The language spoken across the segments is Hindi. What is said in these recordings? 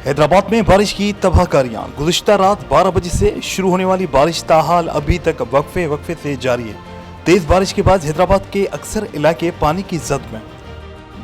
हैदराबाद में बारिश की तबाहकारियां। गुज़िश्ता रात 12 बजे से शुरू होने वाली बारिश ताहाल अभी तक वक्फे से जारी है। तेज बारिश के बाद हैदराबाद के अक्सर इलाके पानी की जद में,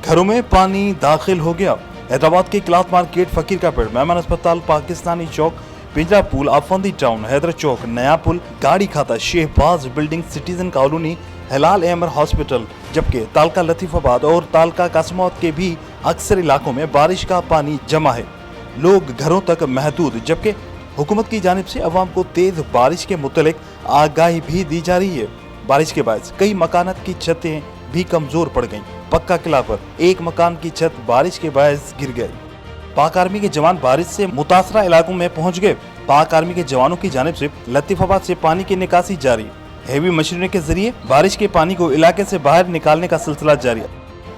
घरों में पानी दाखिल हो गया। हैदराबाद के क्लॉथ मार्केट, फकीर का पेड़, मेहमान अस्पताल, पाकिस्तानी चौक, पिंजरा पुल, आफंदी टाउन, हैदर चौक, नया पुल, गाड़ी खाता, शहबाज बिल्डिंग, सिटीजन कॉलोनी, हिलाल एमर हॉस्पिटल, जबकि तालका लतीफाबाद और तालका कासमौत के भी अक्सर इलाकों में बारिश का पानी जमा है। लोग घरों तक महदूद, जबकि हुकूमत की जानिब से अवाम को तेज बारिश के मुतल्लिक आगाही भी दी जा रही है। बारिश के बाद कई मकानात की छतें भी कमजोर पड़ गईं। पक्का किला पर एक मकान की छत बारिश के बायस गिर गई। पाक आर्मी के जवान बारिश से मुतासरा इलाकों में पहुंच गए। पाक आर्मी के जवानों की जानिब से लतीफाबाद से पानी की निकासी जारी। हेवी मशीनरी के जरिए बारिश के पानी को इलाके से बाहर निकालने का सिलसिला जारी है।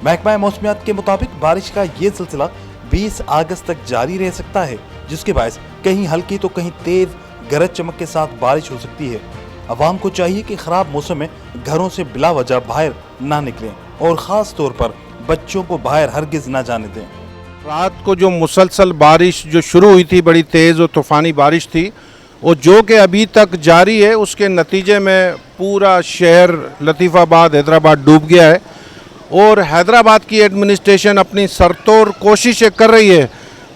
महकमा मौसमियात के मुताबिक बारिश का ये सिलसिला 20 अगस्त तक जारी रह सकता है, जिसके बायस कहीं हल्की तो कहीं तेज गरज चमक के साथ बारिश हो सकती है। अवाम को चाहिए कि खराब मौसम में घरों से बिला वजह बाहर ना निकलें और खास तौर पर बच्चों को बाहर हरगिज ना जाने दें। रात को जो मुसलसल बारिश जो शुरू हुई थी, बड़ी तेज़ और तूफ़ानी बारिश थी, वो जो कि अभी तक जारी है, उसके नतीजे में पूरा शहर लतीफ़ाबाद, हैदराबाद डूब गया है। और हैदराबाद की एडमिनिस्ट्रेशन अपनी सरतोड़ कोशिशें कर रही है।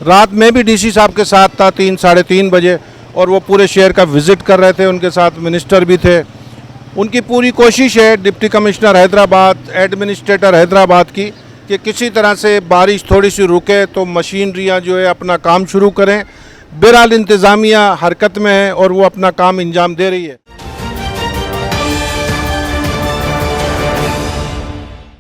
रात में भी डीसी साहब के साथ था 3 साढ़े 3 बजे, और वो पूरे शहर का विज़िट कर रहे थे, उनके साथ मिनिस्टर भी थे। उनकी पूरी कोशिश है, deputy commissioner Hyderabad, administrator Hyderabad की, कि किसी तरह से बारिश थोड़ी सी रुके तो मशीनरियाँ जो है अपना काम शुरू करें। बहरहाल इंतज़ामिया हरकत में है और वो अपना काम अंजाम दे रही है।